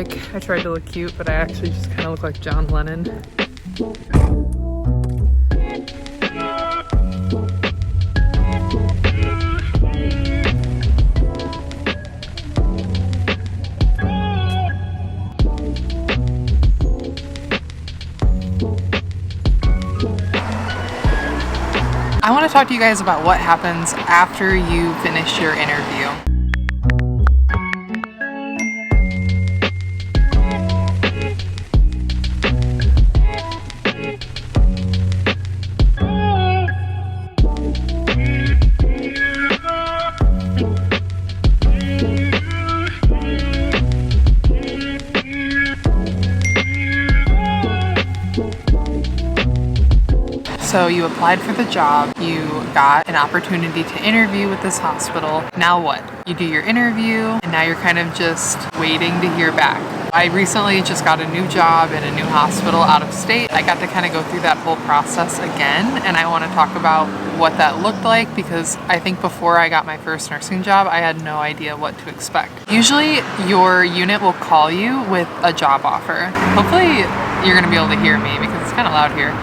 like I tried to look cute, but I actually just kind of look like John Lennon. I want to talk to you guys about what happens after you finish your interview. So you applied for the job, you got an opportunity to interview with this hospital. Now what? You do your interview, and now you're kind of just waiting to hear back. I recently just got a new job in a new hospital out of state. I got to kind of go through that whole process again, and I want to talk about what that looked like, because I think before I got my first nursing job, I had no idea what to expect. Usually your unit will call you with a job offer. Hopefully you're going to be able to hear me because it's kind of loud here.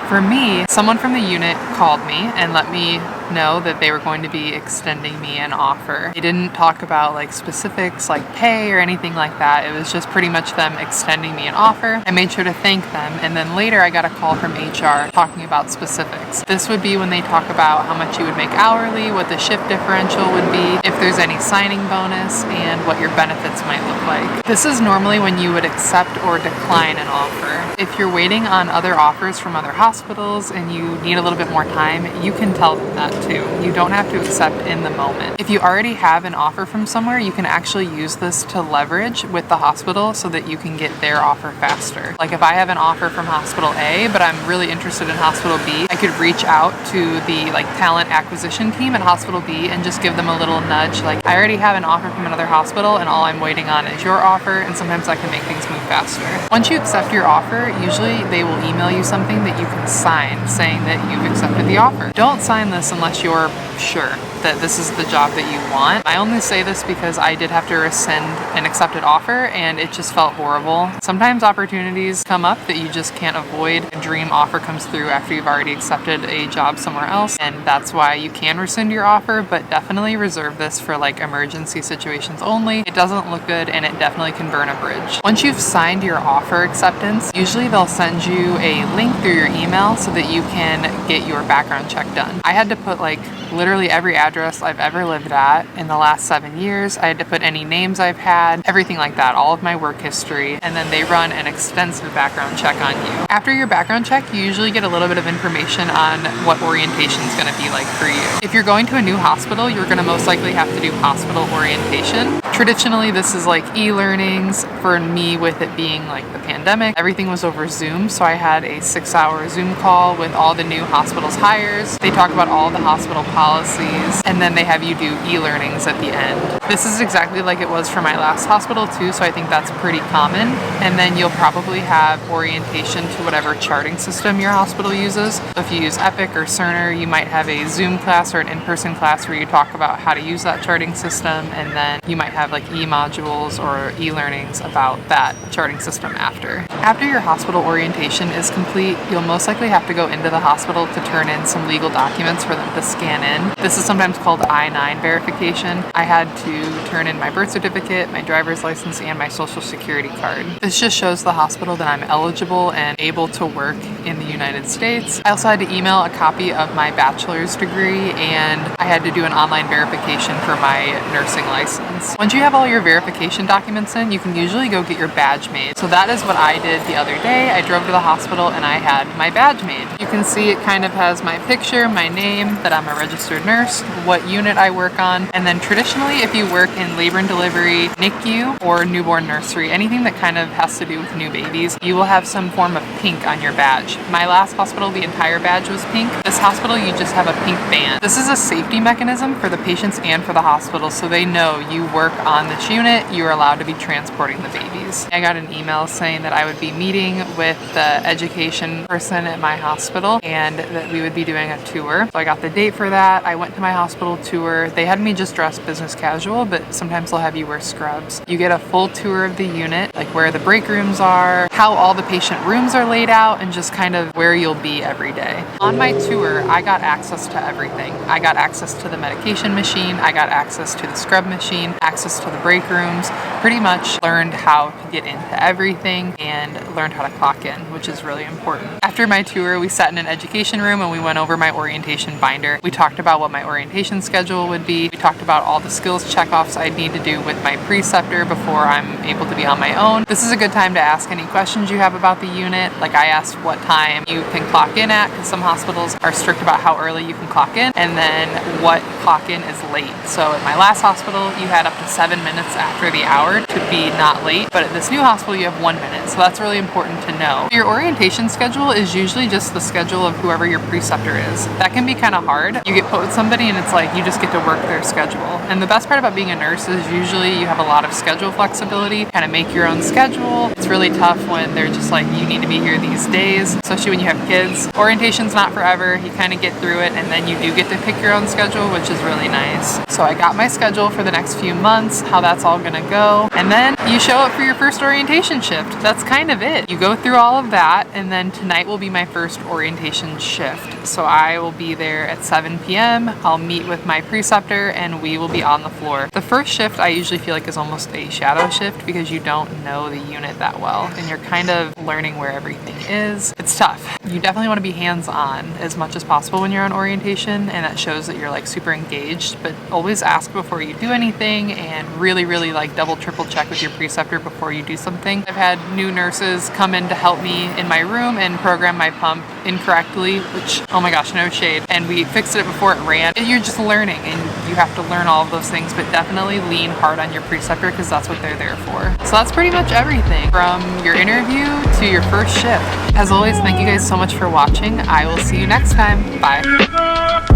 For me, someone from the unit called me and let me know that they were going to be extending me an offer. They didn't talk about like specifics like pay or anything like that. It was just pretty much them extending me an offer. I made sure to thank them, and then later I got a call from HR talking about specifics. This would be when they talk about how much you would make hourly, what the shift differential would be, if there's any signing bonus, and what your benefits might look like. This is normally when you would accept or decline an offer. If you're waiting on other offers from other hospitals and you need a little bit more time, you can tell them that too. You don't have to accept in the moment. If you already have an offer from somewhere, you can actually use this to leverage with the hospital so that you can get their offer faster. Like if I have an offer from hospital A, but I'm really interested in hospital B, I could reach out to the like talent acquisition team at hospital B and just give them a little nudge. Like, I already have an offer from another hospital and all I'm waiting on is your offer, and sometimes I can make things move faster. Once you accept your offer, usually they will email you something that you can sign saying that you've accepted the offer. Don't sign this unless you're sure that this is the job that you want. I only say this because I did have to rescind an accepted offer and it just felt horrible. Sometimes opportunities come up that you just can't avoid. A dream offer comes through after you've already accepted a job somewhere else, and that's why you can rescind your offer, but definitely reserve this for like emergency situations only. It doesn't look good and it definitely can burn a bridge. Once you've signed your offer acceptance, usually they'll send you a link through your email so that you can get your background check done. I had to put like literally every address I've ever lived at in the last 7 years. I had to put any names I've had, everything like that, all of my work history, and then they run an extensive background check on you. After your background check, you usually get a little bit of information on what orientation is going to be like for you. If you're going to a new hospital, you're going to most likely have to do hospital orientation. Traditionally, this is like e-learnings. For me, with it being like the pandemic, everything was over Zoom, so I had a 6-hour Zoom call with all the new hospital's hires. They talk about all the hospital policies, and then they have you do e-learnings at the end. This is exactly like it was for my last hospital too, so I think that's pretty common. And then you'll probably have orientation to whatever charting system your hospital uses. So if you use Epic or Cerner, you might have a Zoom class or an in-person class where you talk about how to use that charting system, and then you might have like e-modules or e-learnings about that charting system after. After your hospital orientation is complete, you'll most likely have to go into the hospital to turn in some legal documents for them to scan in. This is sometimes called I-9 verification. I had to turn in my birth certificate, my driver's license, and my social security card. This just shows the hospital that I'm eligible and able to work in the United States. I also had to email a copy of my bachelor's degree, and I had to do an online verification for my nursing license. Once you have all your verification documents in, you can usually go get your badge made. So that is what I did the other day. I drove to the hospital and I had my badge made. You can see it kind of has my picture, my name, that I'm a registered nurse, what unit I work on, and then traditionally if you work in labor and delivery, NICU, or newborn nursery, anything that kind of has to do with new babies, you will have some form of pink on your badge. My last hospital, the entire badge was pink. This hospital, you just have a pink band. This is a safety mechanism for the patients and for the hospital, so they know you work on this unit, you are allowed to be transporting the the babies. I got an email saying that I would be meeting with the education person at my hospital and that we would be doing a tour. So I got the date for that. I went to my hospital tour. They had me just dress business casual, but sometimes they'll have you wear scrubs. You get a full tour of the unit, like where the break rooms are, how all the patient rooms are laid out, and just kind of where you'll be every day. On my tour, I got access to everything. I got access to the medication machine, I got access to the scrub machine, access to the break rooms, pretty much learned how to get into everything and learned how to clock in, which is really important. After my tour, we sat in an education room and we went over my orientation binder. We talked about what my orientation schedule would be. We talked about all the skills checkoffs I'd need to do with my preceptor before I'm able to be on my own. This is a good time to ask any questions you have about the unit. Like I asked what time you can clock in at, because some hospitals are strict about how early you can clock in, and then what clock in is late. So at my last hospital, you had up to 7 minutes after the hour to be not late, but at this new hospital, you have 1 minute. So that's really important to know. Your orientation schedule is usually just the schedule of whoever your preceptor is. That can be kind of hard. You get put with somebody and it's like you just get to work their schedule. And the best part about being a nurse is usually you have a lot of schedule flexibility, kind of make your own schedule. It's really tough when they're just like, you need to be here these days, especially when you have kids. Orientation's not forever. You kind of get through it and then you do get to pick your own schedule, which is really nice. So I got my schedule for the next few months, how that's all gonna go. And then you show up for your first orientation shift. That's kind of it. You go through all of that, and then tonight will be my first orientation shift. So I will be there at 7 p.m. I'll meet with my preceptor and we will be on the floor. The first shift I usually feel like is almost a shadow shift because you don't know the unit that well and you're kind of learning where everything is. It's tough. You definitely want to be hands-on as much as possible when you're on orientation, and that shows that you're like super engaged, but always ask before you do anything and really like double triple check with your preceptor before you do something. I've had new nurses come in to help me in my room and program my pump incorrectly, which, oh my gosh, no shade. And we fixed it before it ran. And you're just learning and you have to learn all of those things, but definitely lean hard on your preceptor because that's what they're there for. So that's pretty much everything from your interview to your first shift. As always, thank you guys so much for watching. I will see you next time. Bye. We'll be right back.